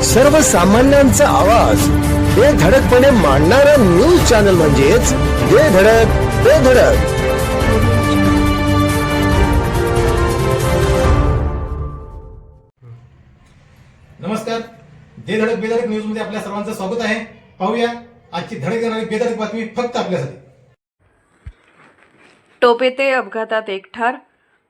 सर्वसामान्यांचा आवाज बेधडकपणे मांडणारा न्यूज चॅनल म्हणजेच बेधडक बेधडक. नमस्कार, धडक बेधडक न्यूज मध्ये आपल्या सर्वांचं स्वागत आहे. पाहूया आजची धडक देणारी बेधडक बातमी फक्त आपल्यासाठी. टोप येथे अपघातात एक ठार.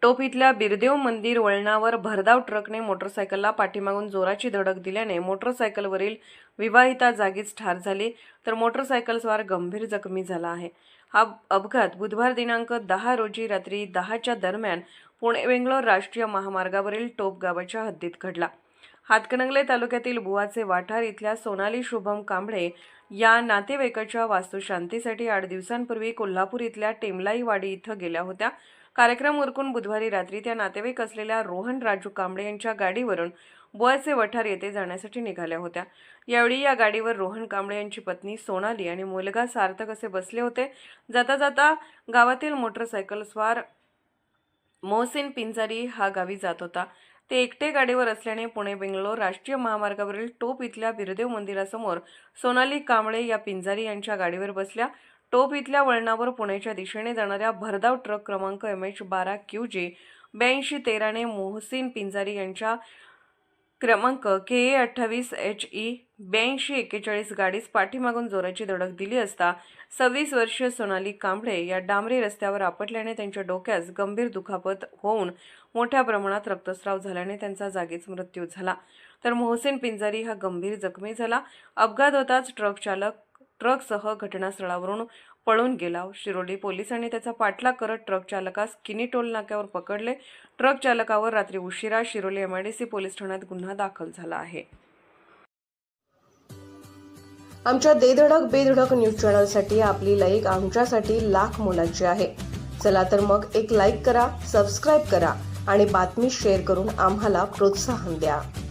टोप इथल्या बिरदेव मंदिर वळणावर भरधाव ट्रकने मोटरसायकलला पाठीमागून जोराची धडक दिल्याने मोटरसायकलवरील विवाहिता जागीच ठार झाली, तर मोटरसायकलस्वार गंभीर जखमी झाला आहे. हा अपघात बुधवार दिनांक 10 रोजी रात्री 10च्या दरम्यान पुणे-बेंगलोर राष्ट्रीय महामार्गावरील टोप गावाच्या हद्दीत घडला. हातकणंगले तालुक्यातील बुवाचे वाठार इथल्या सोनाली शुभम कांबळे या नातेवाईकाच्या वास्तुशांतीसाठी 8 दिवसांपूर्वी कोल्हापूर इथल्या टेमलाईवाडी इथं गेल्या होत्या. कार्यक्रम उरकून बुधवारी रात्री त्या नातेवाईक असलेल्या रोहन राजू कांबळे यांच्या गाडीवरून बुवाचे वाठार येथे जाण्यासाठी निघाल्या होत्या. यावेळी या गाडीवर रोहन कांबळे यांची पत्नी सोनाली आणि मुलगा सार्थक असे बसले होते. जाता जाता गावातील मोटरसायकल स्वार मोहसिन पिंजारी हा गावी जात होता. ते एकटे गाडीवर असल्याने पुणे-बेंगलोर राष्ट्रीय महामार्गावरील टोप इथल्या बिरदेव मंदिरासमोर सोनाली कांबळे या पिंजारी यांच्या गाडीवर बसल्या. टोप इथल्या वळणावर पुण्याच्या दिशेने जाणाऱ्या भरधाव ट्रक क्रमांक MH12QG 8213 ने मोहसिन पिंजारी यांच्या क्रमांक KA 28HE 8241 गाडीस पाठीमागून जोराची धडक दिली असता 26 वर्षीय सोनाली कांबळे या डांबरी रस्त्यावर आपटल्याने त्यांच्या डोक्यास गंभीर दुखापत होऊन मोठ्या प्रमाणात रक्तस्राव झाल्याने त्यांचा जागीच मृत्यू झाला, तर मोहसिन पिंजारी हा गंभीर जखमी झाला. अपघात होताच ट्रक चालक ट्रकसह घटनास्थळावरून पळून गेला. शिरोली पोलिसांनी त्याचा पाठलाग करत ट्रक चालकास किनी टोल नाक्यावर पकडले. ट्रक चालकावर रात्री उशिरा शिरोली MIDC पोलीस ठाण्यात गुन्हा दाखल झाला आहे. आमच्या धडक बेधडक न्यूज चॅनलसाठी आपली लाईक आमच्यासाठी लाख मोलाची आहे. चला तर मग एक लाईक करा, सबस्क्राईब करा आणि बातमी शेअर करून आम्हाला प्रोत्साहन द्या.